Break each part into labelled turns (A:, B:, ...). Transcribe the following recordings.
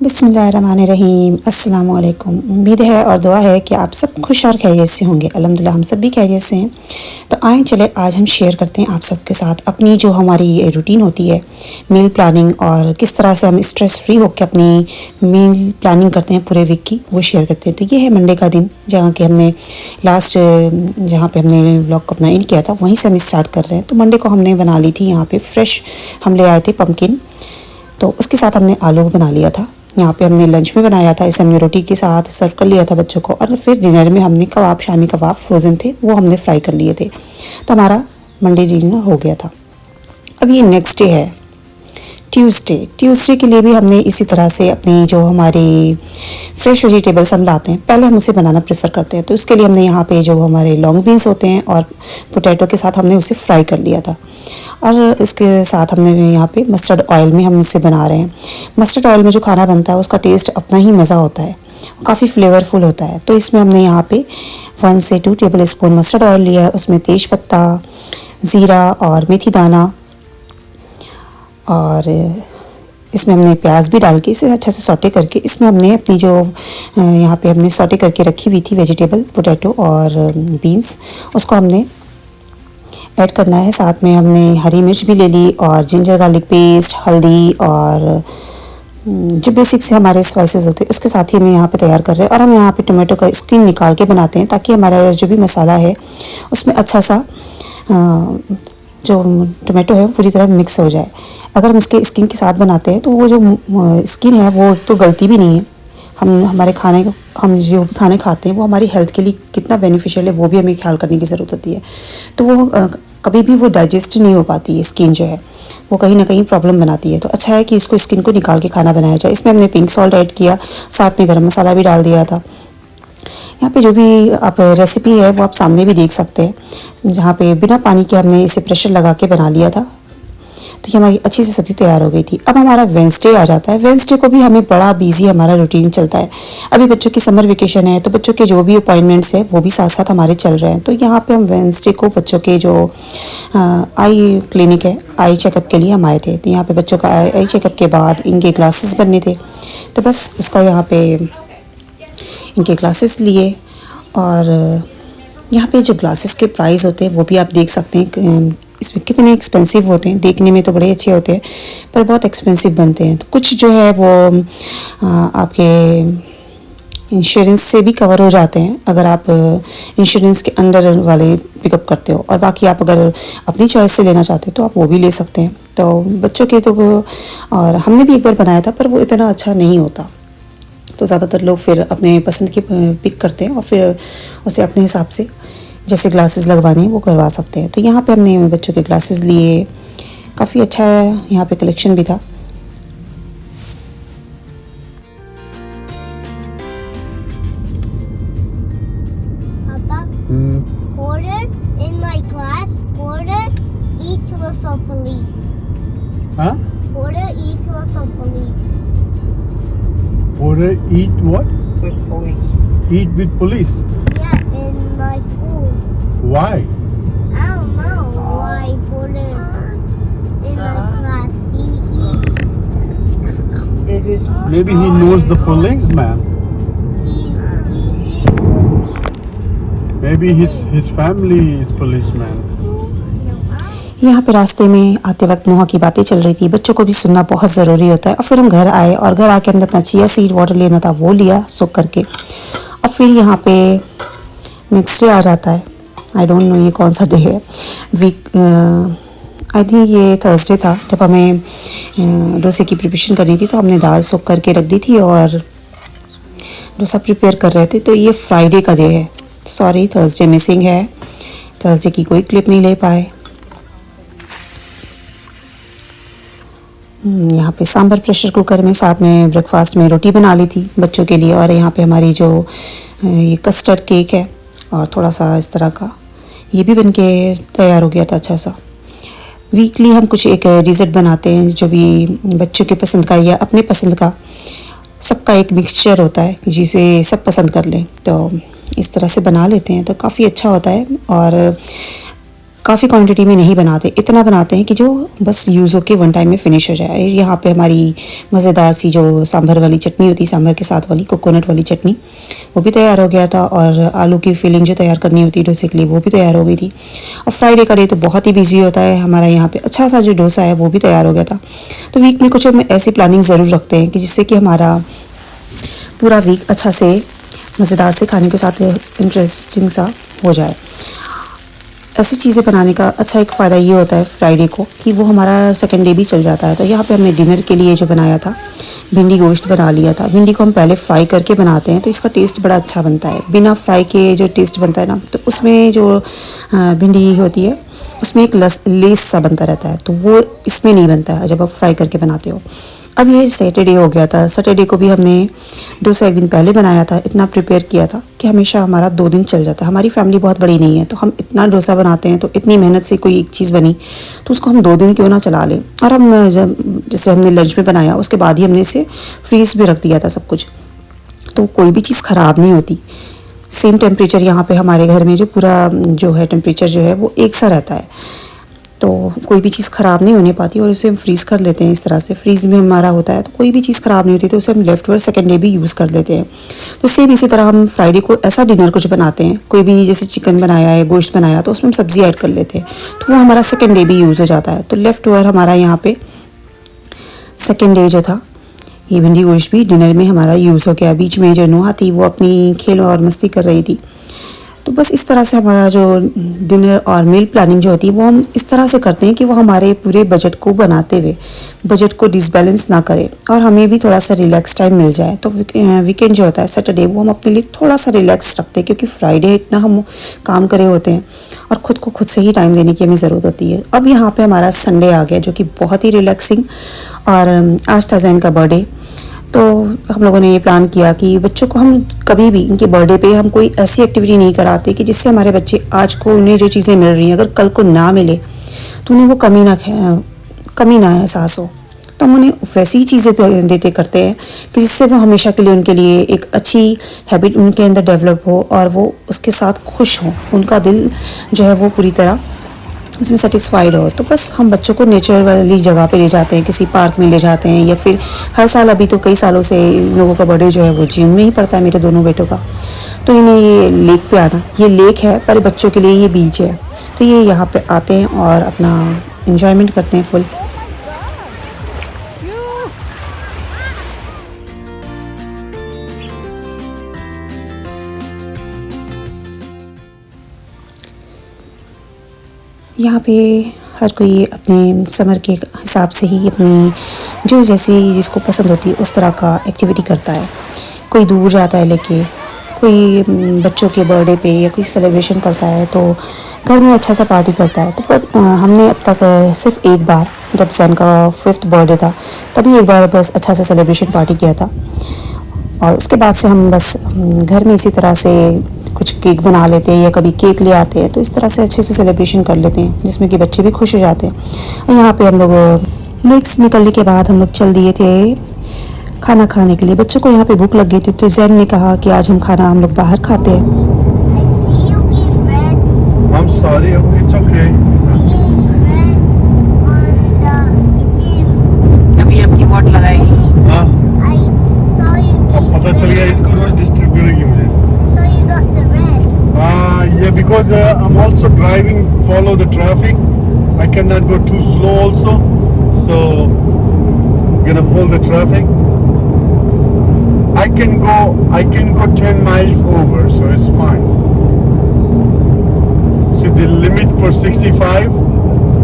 A: बिस्मिल्लाहिर्रहमानिर्रहीम अस्सलाम वालेकुम। उम्मीद है और दुआ है कि आप सब खुश और खैरियत से होंगे। अल्हम्दुलिल्लाह हम सब भी खैरियत से हैं। तो आएँ चले आज हम शेयर करते हैं आप सबके साथ अपनी जो हमारी रूटीन होती है मील प्लानिंग, और किस तरह से हम स्ट्रेस फ्री होकर अपनी मील प्लानिंग करते हैं पूरे वीक की, वो शेयर करते हैं। तो ये है मंडे का दिन, जहाँ के हमने लास्ट जहाँ पे हमने व्लॉग को अपना एंड किया था वहीं से हम स्टार्ट कर रहे हैं। तो मंडे को हमने बना ली थी यहाँ पे फ्रेश, हम ले आए थे पम्पकिन, तो उसके साथ हमने आलू बना लिया था। यहाँ पे हमने लंच में बनाया था, इसे हमने रोटी के साथ सर्व कर लिया था बच्चों को, और फिर डिनर में हमने कबाब, शामी कबाब फ्रोज़न थे वो हमने फ्राई कर लिए थे। तो हमारा मंडे डिनर हो गया था। अब ये नेक्स्ट डे है ट्यूसडे के लिए भी हमने इसी तरह से अपनी जो हमारी फ्रेश वेजिटेबल्स हम लाते हैं, पहले हम उसे बनाना प्रेफर करते हैं। तो उसके लिए हमने यहाँ पे जो हमारे लॉन्ग बीन्स होते हैं और पोटैटो के साथ हमने उसे फ्राई कर लिया था, और इसके साथ हमने यहाँ पे मस्टर्ड ऑयल में हम इसे बना रहे हैं। मस्टर्ड ऑयल में जो खाना बनता है उसका टेस्ट अपना ही मज़ा होता है, काफ़ी फ्लेवरफुल होता है। तो इसमें हमने यहाँ पे 1 से 2 टेबल स्पून मस्टर्ड ऑयल लिया है। उसमें तेज पत्ता, ज़ीरा और मेथी दाना, और इसमें हमने प्याज भी डाल के इसे अच्छे से सौटे करके इसमें हमने अपनी जो यहाँ पे हमने सौटे करके रखी हुई थी वेजिटेबल, पोटैटो और बीन्स, उसको हमने ऐड करना है। साथ में हमने हरी मिर्च भी ले ली और जिंजर गार्लिक पेस्ट, हल्दी और जो बेसिक से हमारे स्पाइसेस होते हैं उसके साथ ही हम यहाँ पे तैयार कर रहे हैं। और हम यहाँ पे टोमेटो का स्किन निकाल के बनाते हैं ताकि हमारा जो भी मसाला है उसमें अच्छा सा जो टोमेटो है वो पूरी तरह मिक्स हो जाए। अगर हम इसके स्किन के साथ बनाते हैं तो वो जो स्किन है वो तो गलती भी नहीं है। हम जो भी खाने खाते हैं वो हमारी हेल्थ के लिए कितना बेनिफिशियल है वो भी हमें ख्याल करने की ज़रूरत होती है। तो वो कभी भी वो डाइजेस्ट नहीं हो पाती है, स्किन जो है वो कहीं ना कहीं प्रॉब्लम बनाती है। तो अच्छा है कि इसको स्किन को निकाल के खाना बनाया जाए। इसमें हमने पिंक सॉल्ट ऐड किया, साथ में गरम मसाला भी डाल दिया था। यहाँ पे जो भी आप रेसिपी है वो आप सामने भी देख सकते हैं, जहाँ पे बिना पानी के हमने इसे प्रेशर लगा के बना लिया था। तो ये हमारी अच्छी सी सब्ज़ी तैयार हो गई थी। अब हमारा वेंसडे आ जाता है। वेंसडे को भी हमें बड़ा बिजी हमारा रूटीन चलता है। अभी बच्चों की समर वेकेशन है तो बच्चों के जो भी अपॉइंटमेंट्स हैं वो भी साथ साथ हमारे चल रहे हैं। तो यहाँ पे हम वेंसडे को बच्चों के जो आई क्लिनिक है, आई चेकअप के लिए हम आए थे। तो यहाँ पे बच्चों का आई चेकअप के बाद इनके क्लासेस बनने थे, तो बस उसका यहाँ पे इनके क्लासेस लिए। और यहाँ पे जो ग्लासेस के प्राइस होते हैं वो भी आप देख सकते हैं, इसमें कितने एक्सपेंसिव होते हैं। देखने में तो बड़े अच्छे होते हैं पर बहुत एक्सपेंसिव बनते हैं। तो कुछ जो है वो आपके इंश्योरेंस से भी कवर हो जाते हैं अगर आप इंश्योरेंस के अंडर वाले पिकअप करते हो, और बाकी आप अगर अपनी चॉइस से लेना चाहते हो तो आप वो भी ले सकते हैं। तो बच्चों के तो और हमने भी एक बार बनाया था पर वो इतना अच्छा नहीं होता। तो ज़्यादातर लोग फिर अपने पसंद की पिक करते हैं और फिर उसे अपने हिसाब से जैसे ग्लासेस लगवाने हैं वो करवा सकते हैं। तो यहाँ पे हमने बच्चों के ग्लासेस लिए, काफ़ी अच्छा यहाँ पे कलेक्शन भी था।
B: Porter in my class, Porter eats with the police.
C: Huh?
B: Porter eats with the police.
C: Porter eat what?
D: With police.
C: Eat with police.
B: Yeah, in my school.
C: Why?
B: I don't know why Porter in my class he eats.
D: It is.
C: Maybe he knows the policeman.
B: He eats.
C: Maybe his family is policeman.
A: यहाँ पे रास्ते में आते वक्त मोहा की बातें चल रही थी, बच्चों को भी सुनना बहुत ज़रूरी होता है। और फिर हम घर आए और घर आके हमने अपना चिया सीड वाटर लेना था वो लिया सोख करके। और फिर यहाँ पे नेक्स्ट डे आ जाता है। आई डोंट नो ये कौन सा डे है, वीक आई थिंक ये थर्सडे था, जब हमें डोसे की प्रिपरेशन करनी थी। तो हमने दाल सोख करके रख दी थी और डोसा प्रिपेयर कर रहे थे। तो ये फ्राइडे का डे है, सॉरी थर्सडे मिसिंग है, थर्सडे की कोई क्लिप नहीं ले पाए। यहाँ पे सांभर प्रेशर कुकर में, साथ में ब्रेकफास्ट में रोटी बना ली थी बच्चों के लिए। और यहाँ पे हमारी जो ये कस्टर्ड केक है और थोड़ा सा इस तरह का ये भी बनके तैयार हो गया था अच्छा सा। वीकली हम कुछ एक डिज़र्ट बनाते हैं जो भी बच्चों के पसंद का या अपने पसंद का, सबका एक मिक्सचर होता है जिसे सब पसंद कर लें। तो इस तरह से बना लेते हैं तो काफ़ी अच्छा होता है। और काफ़ी क्वांटिटी में नहीं बनाते, इतना बनाते हैं कि जो बस यूज़ होके वन टाइम में फ़िनिश हो जाए। यहाँ पे हमारी मज़ेदार सी जो सांभर वाली चटनी होती है, सांभर के साथ वाली कोकोनट वाली चटनी, वो भी तैयार हो गया था। और आलू की फिलिंग जो तैयार करनी होती है डोसे के लिए, वो भी तैयार हो गई थी। और फ्राइडे का डे तो बहुत ही बिजी होता है हमारा यहाँ पे। अच्छा सा जो डोसा है वो भी तैयार हो गया था। तो वीक में कुछ हम ऐसी प्लानिंग ज़रूर रखते हैं कि जिससे कि हमारा पूरा वीक अच्छा से मज़ेदार से खाने के साथ इंटरेस्टिंग सा हो जाए। ऐसी चीज़ें बनाने का अच्छा एक फ़ायदा ये होता है फ्राइडे को कि वो हमारा सेकंड डे भी चल जाता है। तो यहाँ पे हमने डिनर के लिए जो बनाया था, भिंडी गोश्त बना लिया था। भिंडी को हम पहले फ्राई करके बनाते हैं तो इसका टेस्ट बड़ा अच्छा बनता है। बिना फ्राई के जो टेस्ट बनता है ना, तो उसमें जो भिंडी होती है उसमें एक लेस सा बनता रहता है, तो वो इसमें नहीं बनता है जब आप फ्राई करके बनाते हो। अब ये सैटरडे हो गया था। सैटरडे को भी हमने डोसा एक दिन पहले बनाया था। इतना प्रिपेयर किया था कि हमेशा हमारा 2 दिन चल जाता है। हमारी फैमिली बहुत बड़ी नहीं है, तो हम इतना डोसा बनाते हैं, तो इतनी मेहनत से कोई एक चीज़ बनी तो उसको हम 2 दिन क्यों ना चला लें। और हम जैसे हमने लंच में बनाया उसके बाद ही हमने इसे फ्रीज में रख दिया था सब कुछ, तो कोई भी चीज़ ख़राब नहीं होती। सेम टेम्परेचर यहाँ पे हमारे घर में जो पूरा जो है टेम्परेचर जो है वो एक सा रहता है, तो कोई भी चीज़ ख़राब नहीं होने पाती। और उसे हम फ्रीज़ कर लेते हैं। इस तरह से फ्रीज़ में हमारा होता है तो कोई भी चीज़ ख़राब नहीं होती, तो उसे हम लेफ्ट ओवर सेकेंड डे भी यूज़ कर लेते हैं। तो सेम इसी तरह हम फ्राइडे को ऐसा डिनर कुछ बनाते हैं, कोई भी जैसे चिकन बनाया है, गोश्त बनाया, तो उसमें हम सब्ज़ी ऐड कर लेते हैं, तो वो हमारा सेकेंड डे भी यूज़ हो जाता है। तो लेफ्ट ओवर हमारा यहाँ पे सेकेंड डे जो था, ये भिंडी गोश्त भी डिनर में हमारा यूज़ हो गया। बीच में जो नुहा थी वो अपनी खेल और मस्ती कर रही थी। तो बस इस तरह से हमारा जो डिनर और मील प्लानिंग जो होती है वो हम इस तरह से करते हैं कि वो हमारे पूरे बजट को बनाते हुए बजट को डिसबैलेंस ना करे और हमें भी थोड़ा सा रिलैक्स टाइम मिल जाए। तो वीकेंड जो होता है सैटरडे, वो हम अपने लिए थोड़ा सा रिलैक्स रखते हैं, क्योंकि फ्राइडे इतना हम काम करे होते हैं और ख़ुद को खुद से ही टाइम देने की हमें ज़रूरत होती है। अब यहाँ पर हमारा संडे आ गया जो कि बहुत ही रिलैक्सिंग, और आज था जैन का बर्थडे। तो हम लोगों ने ये प्लान किया कि बच्चों को हम कभी भी इनके बर्थडे पे हम कोई ऐसी एक्टिविटी नहीं कराते कि जिससे हमारे बच्चे आज को उन्हें जो चीज़ें मिल रही हैं अगर कल को ना मिले तो उन्हें वो कमी ना एहसास हो। तो हम उन्हें वैसी ही चीज़ें देते करते हैं कि जिससे वो हमेशा के लिए उनके लिए एक अच्छी हैबिट उनके अंदर डेवलप हो और वो उसके साथ खुश हों, उनका दिल जो है वो पूरी तरह उसमें सेटिस्फाइड हो। तो बस हम बच्चों को नेचर वाली जगह पे ले जाते हैं, किसी पार्क में ले जाते हैं, या फिर हर साल, अभी तो कई सालों से इन लोगों का बर्थडे जो है वो जिम में ही पड़ता है, मेरे दोनों बेटों का। तो इन्हें ये लेक पे आना, ये लेक है पर बच्चों के लिए ये बीच है, तो ये यहाँ पे आते हैं और अपना इंजॉयमेंट करते हैं फुल। यहाँ पे हर कोई अपने समर के हिसाब से ही अपनी जो जैसी जिसको पसंद होती है उस तरह का एक्टिविटी करता है। कोई दूर जाता है लेके, कोई बच्चों के बर्थडे पे या कोई सेलिब्रेशन करता है तो घर में अच्छा सा पार्टी करता है। तो पर हमने अब तक सिर्फ एक बार, जब सन का 5th बर्थडे था तभी एक बार बस अच्छा सा सेलिब्रेशन पार्टी किया था, और उसके बाद से हम बस घर में इसी तरह से कुछ केक बना लेते हैं या कभी केक ले आते हैं, तो इस तरह से अच्छे से सेलिब्रेशन कर लेते हैं जिसमें कि बच्चे भी खुश हो जाते हैं। और यहाँ पे हम लोग लेक्स निकलने के बाद हम लोग चल दिए थे खाना खाने के लिए। बच्चों को यहाँ पे भूख लग गई थी तो जैन ने कहा कि आज हम खाना हम लोग बाहर खाते हैं।
B: I see you in red.
C: I'm sorry, it's okay.
B: In red on the game.
A: अभी आपकी वोट लगाएगी।
C: हाँ,
B: I saw you
C: अब
B: get
C: पता चल गया इसको रोज डिस्टर्ब करेगी मुझे।
B: So you got the red.
C: Yeah, because I'm also driving, follow the traffic. I cannot go too slow also, so gonna hold the traffic. I can go 10 miles over, so it's fine. So the limit for 65,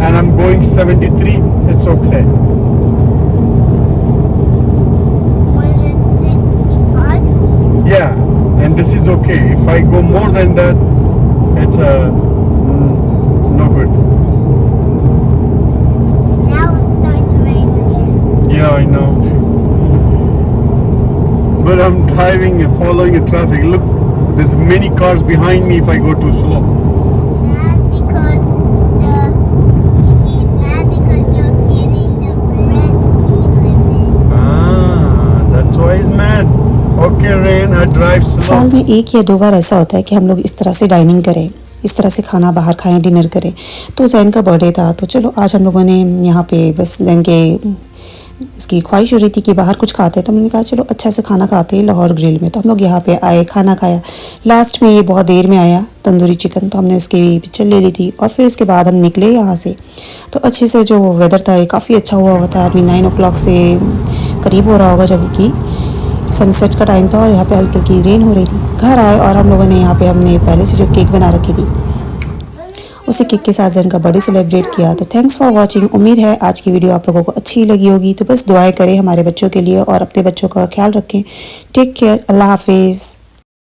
C: and I'm going 73. It's okay.
B: When it's 65.
C: Yeah, and this is okay. If I go more than that, it's no good.
B: Now it's starting to rain again.
C: Yeah, I know. But I'm driving and following the traffic. Look, there's many cars behind me if I go too slow.
B: Mad because he's mad because you're getting the red speed limit.
C: That's why he's mad. Okay, Rain, I drive slow.
A: साल में 1 या 2 बार ऐसा होता है कि हम लोग इस तरह से डाइनिंग करें इस तरह से खाना बाहर खाएं, डिनर करें। तो जैन का बर्थडे था, तो चलो आज हम लोगों ने यहाँ पे बस जैन के उसकी ख्वाहिश हो रही थी कि बाहर कुछ खाते हैं, तो हमने कहा चलो अच्छा से खाना खाते हैं लाहौर ग्रिल में। तो हम लोग यहाँ पे आए, खाना खाया। लास्ट में ये बहुत देर में आया तंदूरी चिकन, तो हमने उसकी पिक्चर ले ली थी और फिर उसके बाद हम निकले यहाँ से। तो अच्छे से जो वेदर था ये काफ़ी अच्छा हुआ था। अभी 9 o'clock से करीब हो रहा होगा जबकि सनसेट का टाइम था और यहाँ पे हल्की हल्की रेन हो रही थी। घर आए और हम लोगों ने यहाँ पे हमने पहले से जो केक बना रखी थी उसी केक के साथ जैन का बर्थडे सेलिब्रेट किया। तो थैंक्स फॉर वाचिंग। उम्मीद है आज की वीडियो आप लोगों को अच्छी लगी होगी। तो बस दुआएं करें हमारे बच्चों के लिए और अपने बच्चों का ख्याल रखें। Take care. अल्लाह हाफिज़।